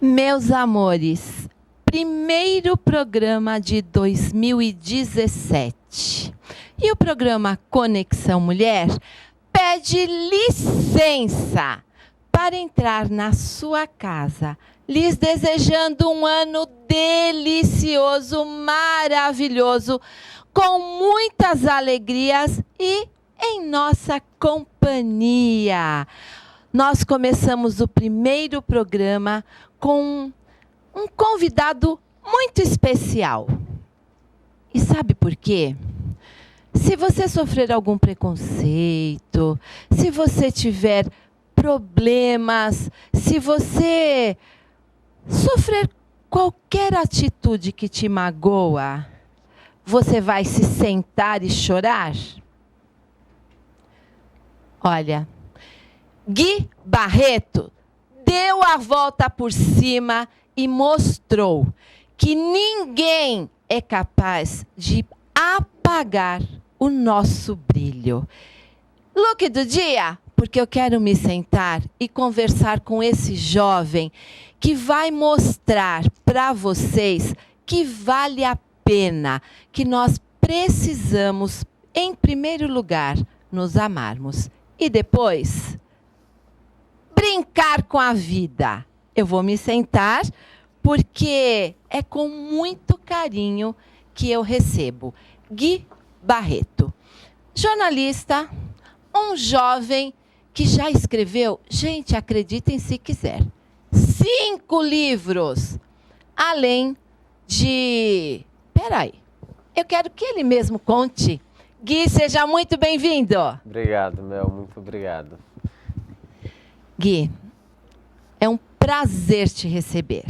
Meus amores, primeiro programa de 2017. E o programa Conexão Mulher pede licença para entrar na sua casa, lhes desejando um ano delicioso, maravilhoso, com muitas alegrias e em nossa companhia. Nós começamos o primeiro programa com um convidado muito especial. E sabe por quê? Se você sofrer algum preconceito, se você tiver problemas, se você sofrer qualquer atitude que te magoa, você vai se sentar e chorar? Olha, Gui Barreto deu a volta por cima e mostrou que ninguém é capaz de apagar o nosso brilho. Look do dia, porque eu quero me sentar e conversar com esse jovem que vai mostrar para vocês que vale a pena, que nós precisamos, em primeiro lugar, nos amarmos e depois brincar com a vida. Eu vou me sentar porque é com muito carinho que eu recebo Gui Barreto, jornalista, um jovem que já escreveu, gente, acreditem se quiser, 5 livros, além de... Peraí, eu quero que ele mesmo conte. Gui, seja muito bem-vindo. Obrigado, Mel, muito obrigado. Gui, é um prazer te receber,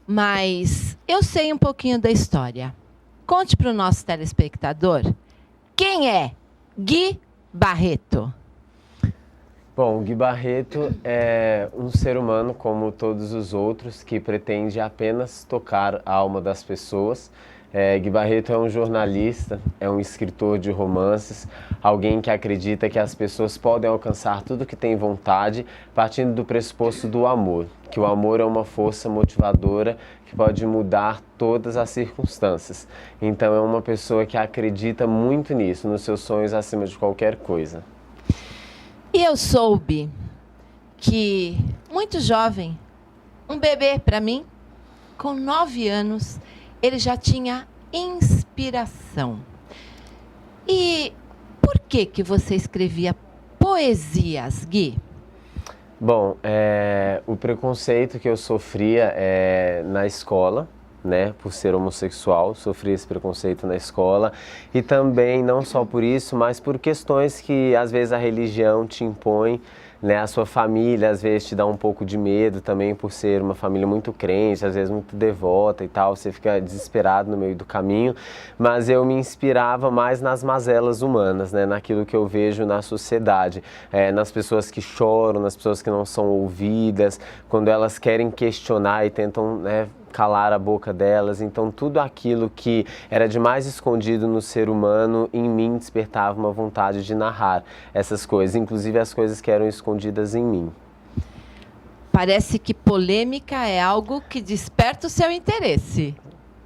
mas eu sei um pouquinho da história. Conte para o nosso telespectador quem é Gui Barreto. Bom, Gui Barreto é um ser humano como todos os outros que pretende apenas tocar a alma das pessoas. Gui Barreto é um jornalista, é um escritor de romances, alguém que acredita que as pessoas podem alcançar tudo que têm vontade, partindo do pressuposto do amor, que o amor é uma força motivadora que pode mudar todas as circunstâncias. Então é uma pessoa que acredita muito nisso, nos seus sonhos acima de qualquer coisa. E eu soube que, muito jovem, um bebê para mim, com 9 anos, ele já tinha inspiração. E por que você escrevia poesias, Gui? Bom, o preconceito que eu sofria na escola, né, por ser homossexual, sofri esse preconceito na escola, e também não só por isso, mas por questões que às vezes a religião te impõe, né, a sua família às vezes te dá um pouco de medo também por ser uma família muito crente, às vezes muito devota e tal, você fica desesperado no meio do caminho, mas eu me inspirava mais nas mazelas humanas, né, naquilo que eu vejo na sociedade, nas pessoas que choram, nas pessoas que não são ouvidas, quando elas querem questionar e tentam, né, calar a boca delas. Então tudo aquilo que era de mais escondido no ser humano, em mim despertava uma vontade de narrar essas coisas, inclusive as coisas que eram escondidas em mim. Parece que polêmica é algo que desperta o seu interesse.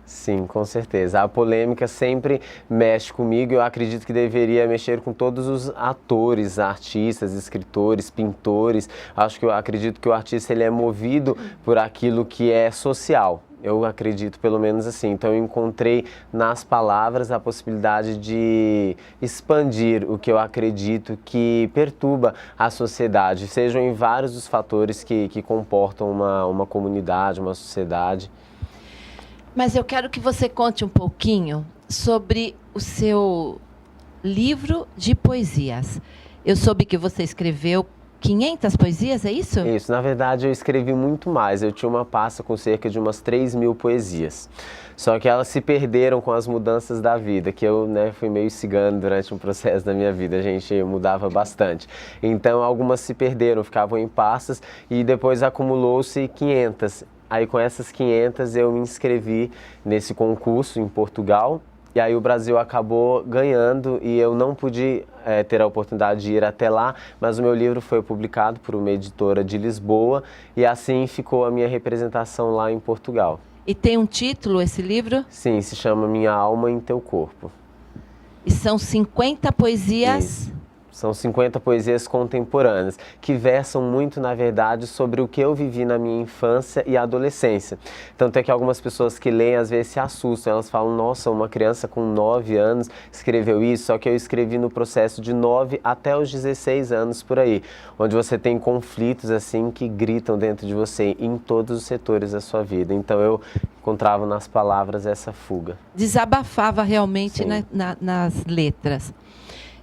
Sim, com certeza. A polêmica sempre mexe comigo. Eu acredito que deveria mexer com todos os atores, artistas, escritores, pintores. Acredito que o artista ele é movido por aquilo que é social. Eu acredito pelo menos assim. Então eu encontrei nas palavras a possibilidade de expandir o que eu acredito que perturba a sociedade, sejam em vários os fatores que comportam uma comunidade, uma sociedade. Mas eu quero que você conte um pouquinho sobre o seu livro de poesias. Eu soube que você escreveu 500 poesias, é isso? Isso, na verdade eu escrevi muito mais. Eu tinha uma pasta com cerca de umas 3.000 poesias. Só que elas se perderam com as mudanças da vida, que eu, né, fui meio cigano durante um processo da minha vida, a gente mudava bastante. Então algumas se perderam, ficavam em pastas e depois acumulou-se 500. Aí com essas 500 eu me inscrevi nesse concurso em Portugal E aí o Brasil acabou ganhando e eu não pude ter a oportunidade de ir até lá, mas o meu livro foi publicado por uma editora de Lisboa e assim ficou a minha representação lá em Portugal. E tem um título esse livro? Sim, se chama Minha Alma em Teu Corpo. E são 50 poesias? Isso. São 50 poesias contemporâneas, que versam muito, na verdade, sobre o que eu vivi na minha infância e adolescência. Tanto é que algumas pessoas que leem, às vezes, se assustam. Elas falam, nossa, uma criança com 9 anos escreveu isso, só que eu escrevi no processo de 9 até os 16 anos, por aí. Onde você tem conflitos, assim, que gritam dentro de você, em todos os setores da sua vida. Então, eu encontrava nas palavras essa fuga. Desabafava realmente nas letras.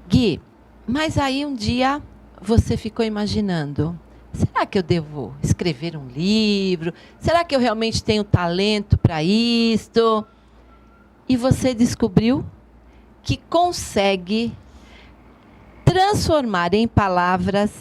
Gui, mas aí um dia você ficou imaginando, será que eu devo escrever um livro? Será que eu realmente tenho talento para isto? E você descobriu que consegue transformar em palavras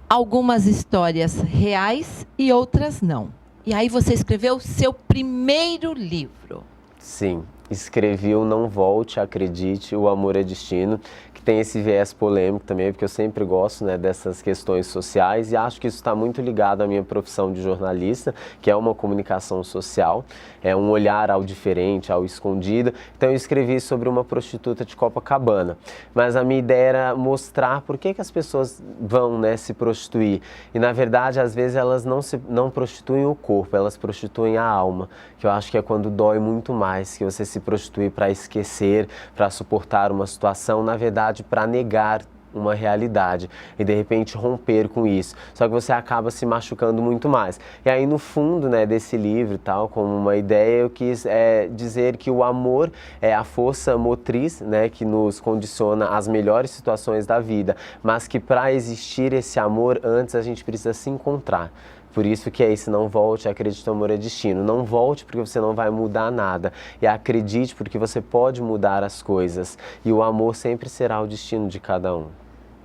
algumas histórias reais e outras não. E aí você escreveu seu primeiro livro. Sim, escrevi o Não Volte, Acredite, O Amor é Destino, que tem esse viés polêmico também, porque eu sempre gosto, né, dessas questões sociais e acho que isso está muito ligado à minha profissão de jornalista, que é uma comunicação social, é um olhar ao diferente, ao escondido. Então eu escrevi sobre uma prostituta de Copacabana, mas a minha ideia era mostrar por que as pessoas vão, né, se prostituir. E na verdade, às vezes elas não prostituem o corpo, elas prostituem a alma, que eu acho que é quando dói muito mais, que você se prostitui para esquecer, para suportar uma situação, na verdade para negar uma realidade e de repente romper com isso. Só que você acaba se machucando muito mais. E aí no fundo, né, desse livro, tal, como uma ideia, eu quis dizer que o amor é a força motriz, né, que nos condiciona às melhores situações da vida, mas que para existir esse amor, antes a gente precisa se encontrar. Por isso que é esse não volte, acredite, amor é destino. Não volte porque você não vai mudar nada. E acredite porque você pode mudar as coisas. E o amor sempre será o destino de cada um.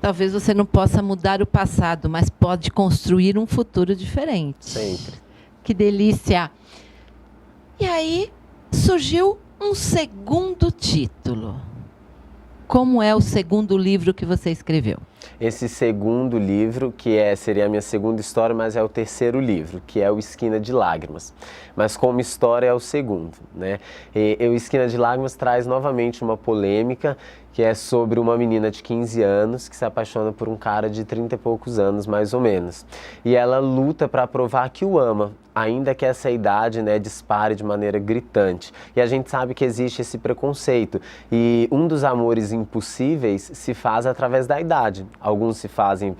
Talvez você não possa mudar o passado, mas pode construir um futuro diferente. Sempre. Que delícia! E aí surgiu um segundo título. Como é o segundo livro que você escreveu? Esse segundo livro, que seria a minha segunda história, mas é o terceiro livro, que é o Esquina de Lágrimas. Mas como história é o segundo, né? O Esquina de Lágrimas traz novamente uma polêmica, que é sobre uma menina de 15 anos que se apaixona por um cara de 30 e poucos anos, mais ou menos. E ela luta para provar que o ama, ainda que essa idade, né, dispare de maneira gritante. E a gente sabe que existe esse preconceito. E um dos amores impossíveis se faz através da idade. Alguns se fazem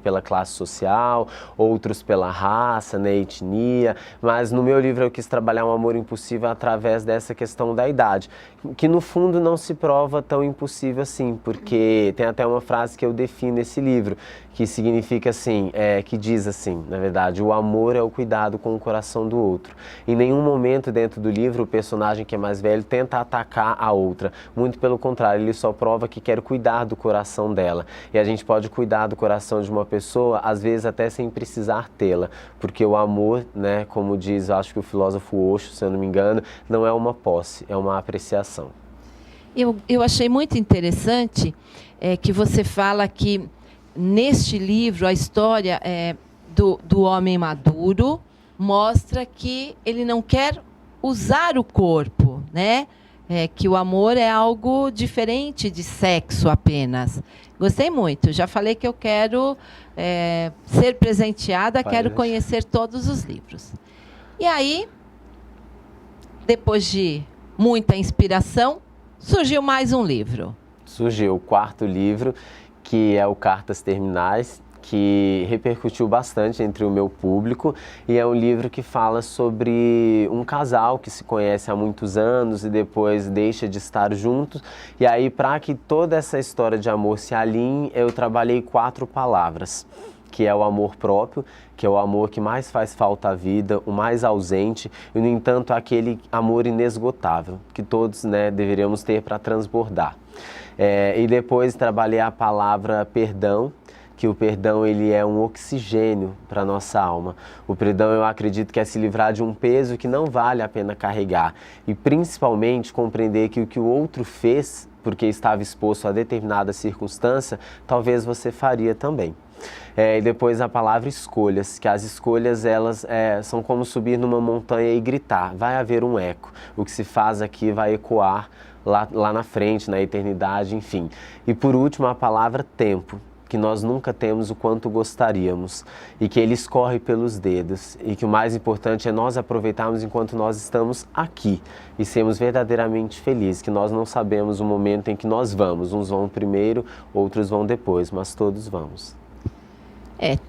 pela classe social, outros pela raça, né, etnia. Mas no meu livro eu quis trabalhar um amor impossível através dessa questão da idade, que no fundo não se prova tão impossível assim, porque tem até uma frase que eu defino nesse livro, que significa assim, que diz assim, na verdade, o amor é o cuidado com o coração do outro. Em nenhum momento dentro do livro o personagem que é mais velho tenta atacar a outra, muito pelo contrário, ele só prova que quer cuidar do coração dela. E a gente pode cuidar do coração de uma pessoa, às vezes até sem precisar tê-la, porque o amor, né, como diz, acho que o filósofo Osho, se eu não me engano, não é uma posse, é uma apreciação. Eu achei muito interessante que você fala que neste livro a história do homem maduro mostra que ele não quer usar o corpo, né? Que o amor é algo diferente de sexo apenas. Gostei muito. Já falei que eu quero ser presenteada, quero conhecer todos os livros. E aí, depois de muita inspiração, surgiu mais um livro. Surgiu o quarto livro, que é o Cartas Terminais, que repercutiu bastante entre o meu público, e é um livro que fala sobre um casal que se conhece há muitos anos e depois deixa de estar juntos. E aí, para que toda essa história de amor se alinhe, eu trabalhei 4 palavras, que é o amor próprio, que é o amor que mais faz falta à vida, o mais ausente, e, no entanto, aquele amor inesgotável, que todos, né, deveríamos ter para transbordar. E depois trabalhei a palavra perdão, que o perdão ele é um oxigênio para nossa alma. O perdão, eu acredito que é se livrar de um peso que não vale a pena carregar e principalmente compreender que o que o outro fez porque estava exposto a determinada circunstância, talvez você faria também. E depois a palavra escolhas, que as escolhas elas são como subir numa montanha e gritar, vai haver um eco, o que se faz aqui vai ecoar lá na frente, na eternidade, enfim. E por último a palavra tempo, que nós nunca temos o quanto gostaríamos e que ele escorre pelos dedos e que o mais importante é nós aproveitarmos enquanto nós estamos aqui e sermos verdadeiramente felizes, que nós não sabemos o momento em que nós vamos, uns vão primeiro, outros vão depois, mas todos vamos.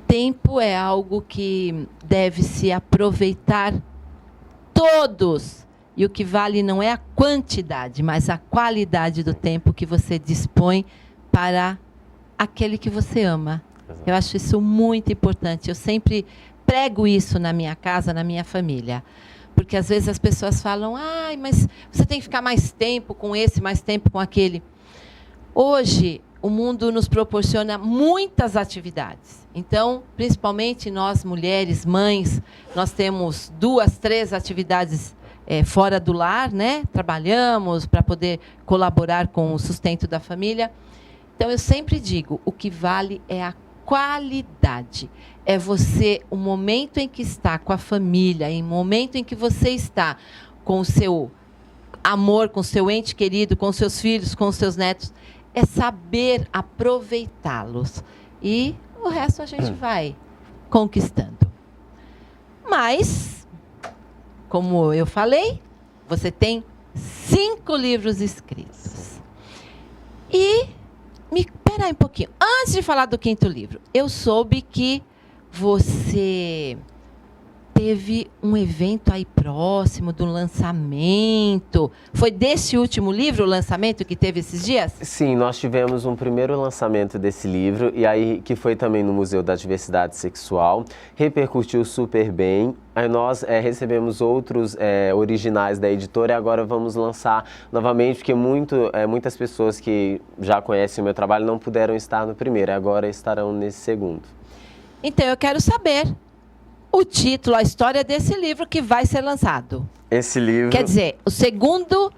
Tempo é algo que deve se aproveitar todos. E o que vale não é a quantidade, mas a qualidade do tempo que você dispõe para aquele que você ama. Exato. Eu acho isso muito importante. Eu sempre prego isso na minha casa, na minha família. Porque às vezes as pessoas falam, mas você tem que ficar mais tempo com esse, mais tempo com aquele. Hoje, o mundo nos proporciona muitas atividades. Então, principalmente nós, mulheres, mães, nós temos 2, 3 atividades fora do lar, né? Trabalhamos para poder colaborar com o sustento da família. Então, eu sempre digo, o que vale é a qualidade. É você, o momento em que está com a família, em momento em que você está com o seu amor, com o seu ente querido, com os seus filhos, com os seus netos, é saber aproveitá-los. E o resto a gente vai conquistando. Mas, como eu falei, você tem 5 livros escritos. E, espera aí um pouquinho. Antes de falar do 5º livro, eu soube que você teve um evento aí próximo do lançamento. Foi desse último livro o lançamento que teve esses dias? Sim, nós tivemos um primeiro lançamento desse livro, e aí que foi também no Museu da Diversidade Sexual, repercutiu super bem. Aí nós recebemos outros originais da editora e agora vamos lançar novamente, porque muitas pessoas que já conhecem o meu trabalho não puderam estar no primeiro, agora estarão nesse segundo. Então eu quero saber o título, a história desse livro que vai ser lançado. Esse livro... Quer dizer, o segundo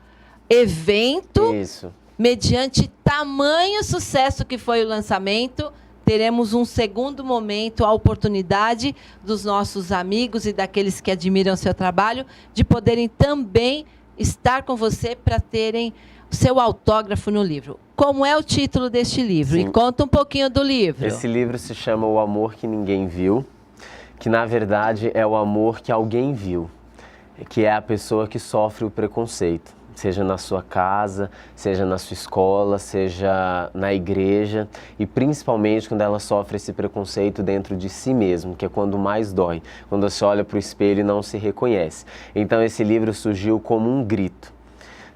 evento, Isso. Mediante tamanho sucesso que foi o lançamento, teremos um segundo momento, a oportunidade dos nossos amigos e daqueles que admiram o seu trabalho, de poderem também estar com você para terem o seu autógrafo no livro. Como é o título deste livro? Sim. E conta um pouquinho do livro. Esse livro se chama O Amor que Ninguém Viu, que na verdade é o amor que alguém viu, que é a pessoa que sofre o preconceito, seja na sua casa, seja na sua escola, seja na igreja, e principalmente quando ela sofre esse preconceito dentro de si mesmo, que é quando mais dói, quando você olha para o espelho e não se reconhece. Então esse livro surgiu como um grito,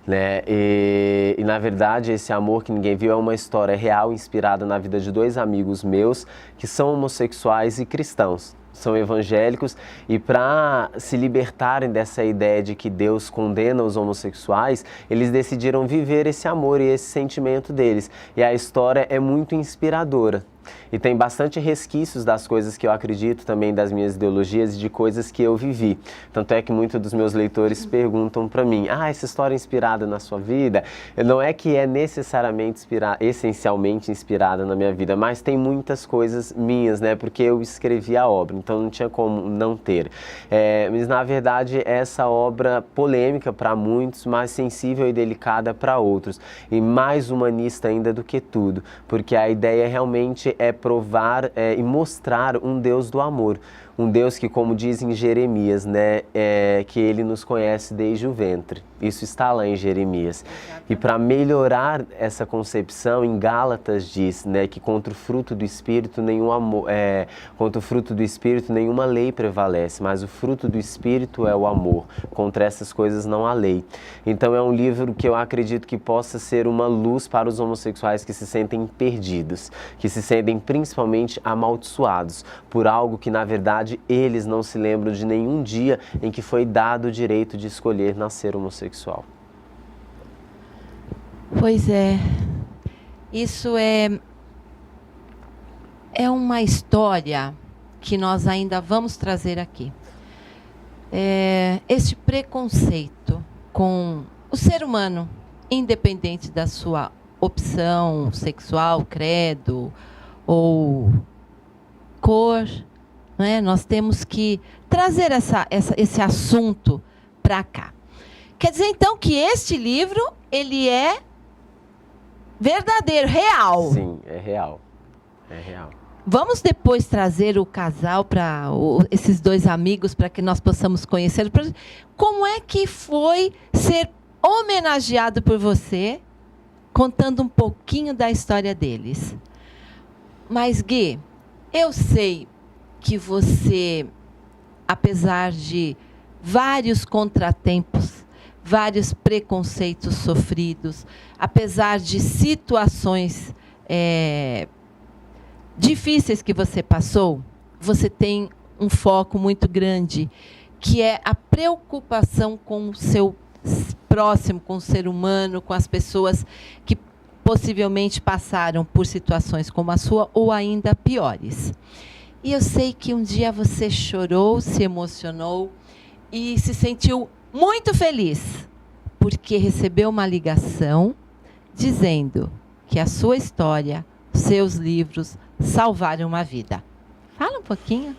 né? E na verdade esse amor que ninguém viu é uma história real inspirada na vida de 2 amigos meus que são homossexuais e cristãos. São evangélicos, e para se libertarem dessa ideia de que Deus condena os homossexuais, eles decidiram viver esse amor e esse sentimento deles. E a história é muito inspiradora. E tem bastante resquícios das coisas que eu acredito, também das minhas ideologias e de coisas que eu vivi. Tanto é que muitos dos meus leitores perguntam para mim, essa história é inspirada na sua vida? Não é que é necessariamente essencialmente inspirada na minha vida, mas tem muitas coisas minhas, né? Porque eu escrevi a obra, então não tinha como não ter. Mas na verdade essa obra polêmica para muitos, mais sensível e delicada para outros. E mais humanista ainda do que tudo, porque a ideia realmente é provar e mostrar um Deus do amor. Um Deus que, como diz em Jeremias, né, que Ele nos conhece desde o ventre. Isso está lá em Jeremias. Exatamente. E para melhorar essa concepção, em Gálatas diz, né, que contra o fruto do Espírito nenhuma lei prevalece, mas o fruto do Espírito é o amor. Contra essas coisas não há lei. Então é um livro que eu acredito que possa ser uma luz para os homossexuais que se sentem perdidos, que se sentem principalmente amaldiçoados por algo que, na verdade, eles não se lembram de nenhum dia em que foi dado o direito de escolher nascer homossexual. Pois é, isso é é uma história que nós ainda vamos trazer aqui. Este preconceito com o ser humano, independente da sua opção sexual, credo ou cor, né? Nós temos que trazer esse assunto para cá. Quer dizer, então, que este livro, ele é verdadeiro, real. Sim, é real. É real. Vamos depois trazer o casal, esses dois amigos, para que nós possamos conhecer. Como é que foi ser homenageado por você, contando um pouquinho da história deles? Mas, Gui, eu sei que você, apesar de vários contratempos, vários preconceitos sofridos, apesar de situações difíceis que você passou, você tem um foco muito grande, que é a preocupação com o seu próximo, com o ser humano, com as pessoas que possivelmente passaram por situações como a sua ou ainda piores. E eu sei que um dia você chorou, se emocionou e se sentiu muito feliz, porque recebeu uma ligação dizendo que a sua história, seus livros, salvaram uma vida. Fala um pouquinho.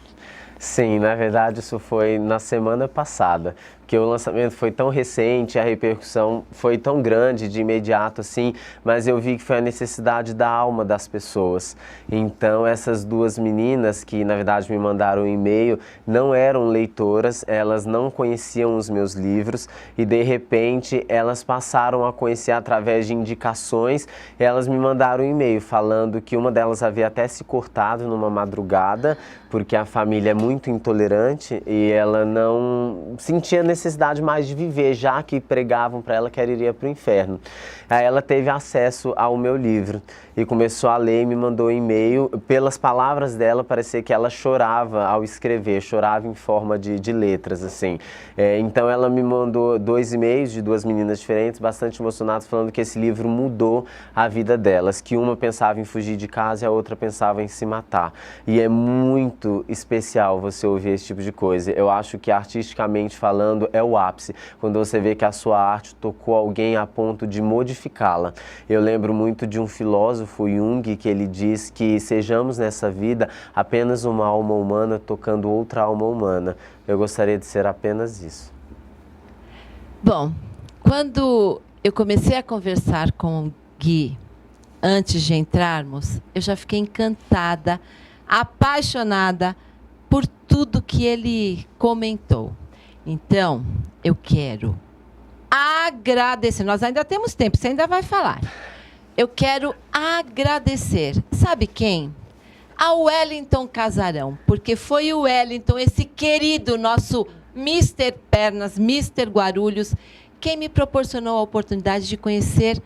Sim, na verdade isso foi na semana passada, porque o lançamento foi tão recente, a repercussão foi tão grande de imediato assim, mas eu vi que foi a necessidade da alma das pessoas. Então essas duas meninas que na verdade me mandaram um e-mail não eram leitoras, elas não conheciam os meus livros e de repente elas passaram a conhecer através de indicações. Elas me mandaram um e-mail falando que uma delas havia até se cortado numa madrugada, porque a família é muito intolerante e ela não sentia necessidade mais de viver, já que pregavam para ela que ela iria para o inferno. Aí ela teve acesso ao meu livro e começou a ler e me mandou um e-mail. Pelas palavras dela, parecia que ela chorava ao escrever, chorava em forma de letras, assim. Então ela me mandou 2 e-mails de 2 meninas diferentes, bastante emocionadas, falando que esse livro mudou a vida delas, que uma pensava em fugir de casa e a outra pensava em se matar. E é muito especial você ouvir esse tipo de coisa. Eu acho que artisticamente falando é o ápice, quando você vê que a sua arte tocou alguém a ponto de modificá-la. Eu lembro muito de um filósofo, Jung, que ele diz que sejamos nessa vida apenas uma alma humana tocando outra alma humana. Eu gostaria de ser apenas isso. Bom, quando eu comecei a conversar com o Gui, antes de entrarmos, eu já fiquei encantada, apaixonada por tudo que ele comentou. Então, eu quero agradecer. Nós ainda temos tempo, você ainda vai falar. Eu quero agradecer. Sabe quem? Ao Wellington Casarão, porque foi o Wellington, esse querido nosso Mr. Pernas, Mr. Guarulhos, quem me proporcionou a oportunidade de conhecer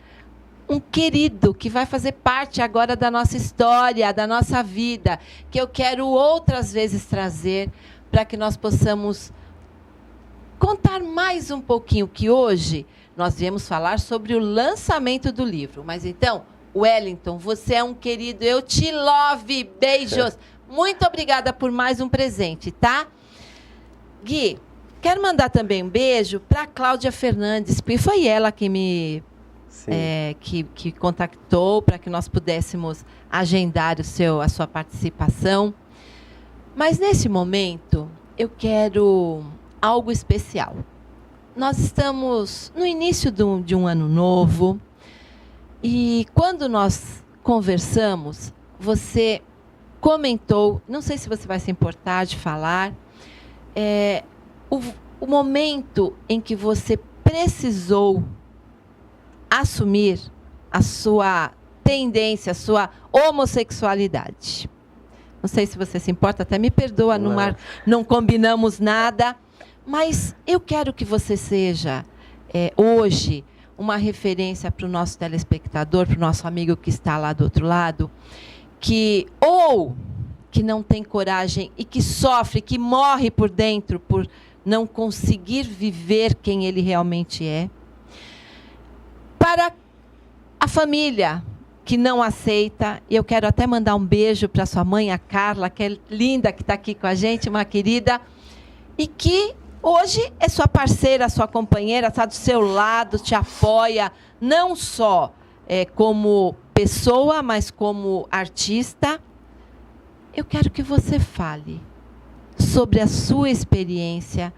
um querido que vai fazer parte agora da nossa história, da nossa vida, que eu quero outras vezes trazer para que nós possamos contar mais um pouquinho, que hoje nós viemos falar sobre o lançamento do livro. Mas então, Wellington, você é um querido, eu te love, beijos. Muito obrigada por mais um presente, tá? Gui, quero mandar também um beijo para a Cláudia Fernandes, porque foi ela que me que contactou para que nós pudéssemos agendar a sua participação. Mas nesse momento, eu quero algo especial. Nós estamos no início de um ano novo e quando nós conversamos, você comentou, não sei se você vai se importar de falar, o momento em que você precisou assumir a sua tendência, a sua homossexualidade. Não sei se você se importa, até me perdoa, não combinamos nada, mas eu quero que você seja, hoje, uma referência para o nosso telespectador, para o nosso amigo que está lá do outro lado, que não tem coragem e que sofre, que morre por dentro por não conseguir viver quem ele realmente é. Para a família que não aceita. E eu quero até mandar um beijo para sua mãe, a Carla, que é linda, que está aqui com a gente, uma querida. E que hoje é sua parceira, sua companheira, está do seu lado, te apoia, não só como pessoa, mas como artista. Eu quero que você fale sobre a sua experiência,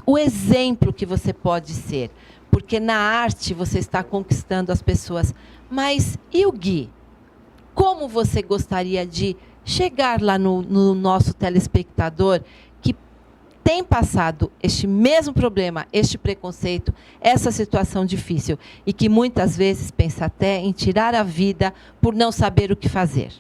o exemplo que você pode ser. Porque na arte você está conquistando as pessoas. Mas e o Gui? Como você gostaria de chegar lá no nosso telespectador que tem passado este mesmo problema, este preconceito, essa situação difícil, e que muitas vezes pensa até em tirar a vida por não saber o que fazer?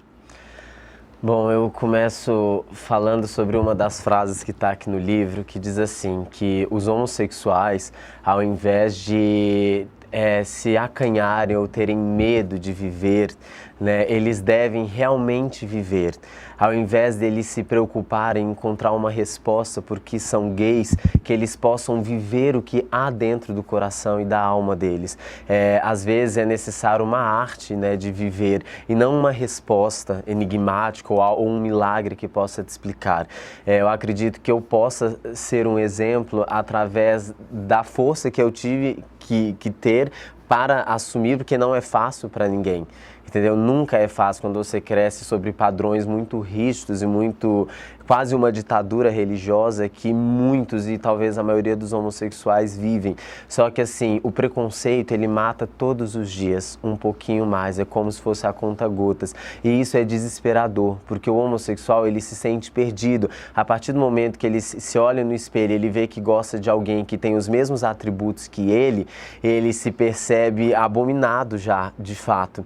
Bom, eu começo falando sobre uma das frases que está aqui no livro, que diz assim, que os homossexuais, ao invés de se acanharem ou terem medo de viver, né, eles devem realmente viver. Ao invés deles se preocuparem em encontrar uma resposta porque são gays, que eles possam viver o que há dentro do coração e da alma deles. Às vezes é necessário uma arte, né, de viver e não uma resposta enigmática ou um milagre que possa te explicar. Eu acredito que eu possa ser um exemplo através da força que eu tive que ter para assumir, porque não é fácil para ninguém. Entendeu? Nunca é fácil quando você cresce sobre padrões muito rígidos e muito, quase uma ditadura religiosa que muitos e talvez a maioria dos homossexuais vivem. Só que assim, o preconceito ele mata todos os dias um pouquinho mais, é como se fosse a conta-gotas. E isso é desesperador, porque o homossexual ele se sente perdido. A partir do momento que ele se olha no espelho, ele vê que gosta de alguém que tem os mesmos atributos que ele se percebe abominado já, de fato.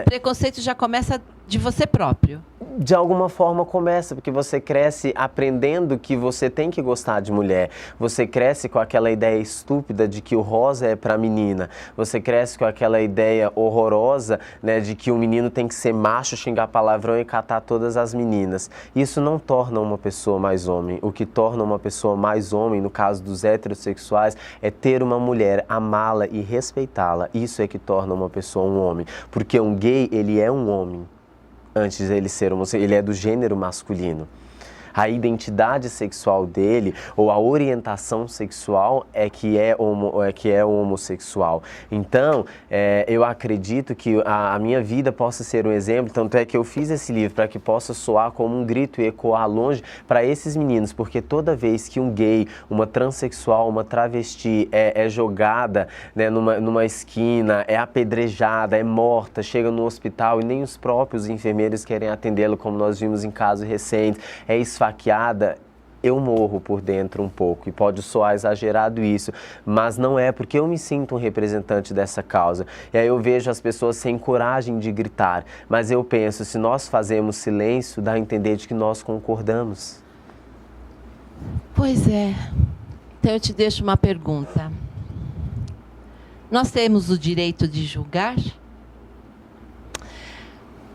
O preconceito já começa de você próprio. De alguma forma começa, porque você cresce aprendendo que você tem que gostar de mulher. Você cresce com aquela ideia estúpida de que o rosa é para menina. Você cresce com aquela ideia horrorosa, né, de que o menino tem que ser macho, xingar palavrão e catar todas as meninas. Isso não torna uma pessoa mais homem. O que torna uma pessoa mais homem, no caso dos heterossexuais, é ter uma mulher, amá-la e respeitá-la. Isso é que torna uma pessoa um homem. Porque um gay, ele é um homem. Antes de ele ser homossexual, ele é do gênero masculino. A identidade sexual dele, ou a orientação sexual é que é o homossexual. Então, eu acredito que a minha vida possa ser um exemplo, tanto é que eu fiz esse livro para que possa soar como um grito e ecoar longe para esses meninos, porque toda vez que um gay, uma transexual, uma travesti é jogada, né, numa esquina, é apedrejada, é morta, chega no hospital e nem os próprios enfermeiros querem atendê-lo, como nós vimos em casos recentes, é esfaqueada, eu morro por dentro um pouco, e pode soar exagerado isso, mas não é, porque eu me sinto um representante dessa causa. E aí eu vejo as pessoas sem coragem de gritar, mas eu penso, se nós fazemos silêncio, dá a entender de que nós concordamos. Pois é. Então eu te deixo uma pergunta. Nós temos o direito de julgar?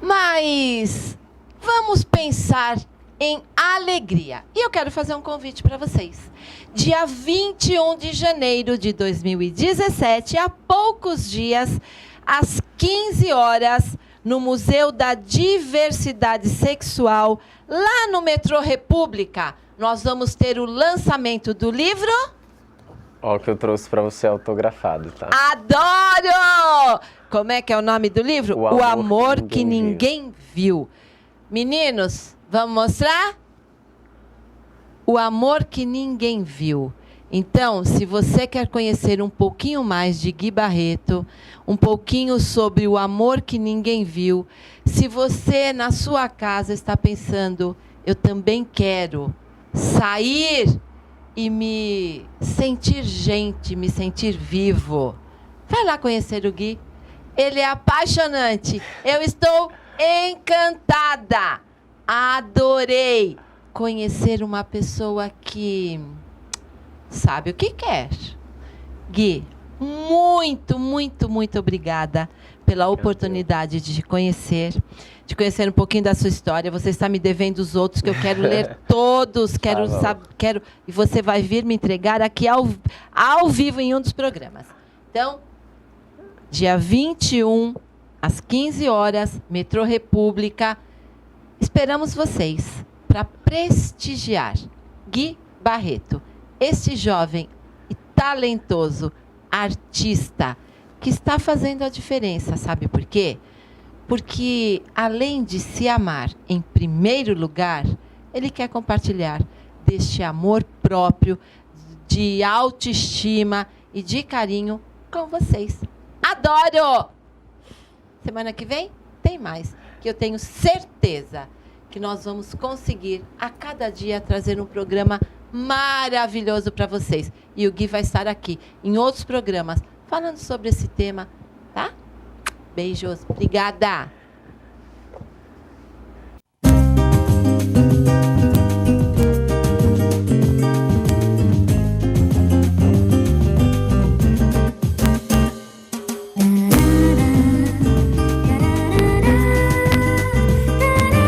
Mas vamos pensar em alegria. E eu quero fazer um convite para vocês. Dia 21 de janeiro de 2017, há poucos dias, às 15 horas, no Museu da Diversidade Sexual, lá no Metrô República, nós vamos ter o lançamento do livro... Ó, o que eu trouxe para você autografado, tá? Adoro! Como é que é o nome do livro? O Amor que Ninguém Viu. Meninos, vamos mostrar? O Amor que Ninguém Viu. Então, se você quer conhecer um pouquinho mais de Gui Barreto, um pouquinho sobre o amor que ninguém viu, se você na sua casa está pensando, eu também quero sair e me sentir gente, me sentir vivo, vai lá conhecer o Gui. Ele é apaixonante. Eu estou encantada. Adorei conhecer uma pessoa que sabe o que quer. Gui, muito, muito, muito obrigada pela oportunidade de te conhecer um pouquinho da sua história. Você está me devendo os outros, que eu quero ler todos, quero, e você vai vir me entregar aqui ao vivo em um dos programas. Então, dia 21 às 15 horas, Metrô República. Esperamos vocês para prestigiar Gui Barreto, este jovem e talentoso artista que está fazendo a diferença. Sabe por quê? Porque, além de se amar em primeiro lugar, ele quer compartilhar deste amor próprio, de autoestima e de carinho com vocês. Adoro! Semana que vem tem mais, que eu tenho certeza que nós vamos conseguir a cada dia trazer um programa maravilhoso para vocês. E o Gui vai estar aqui em outros programas falando sobre esse tema, tá? Beijos, obrigada!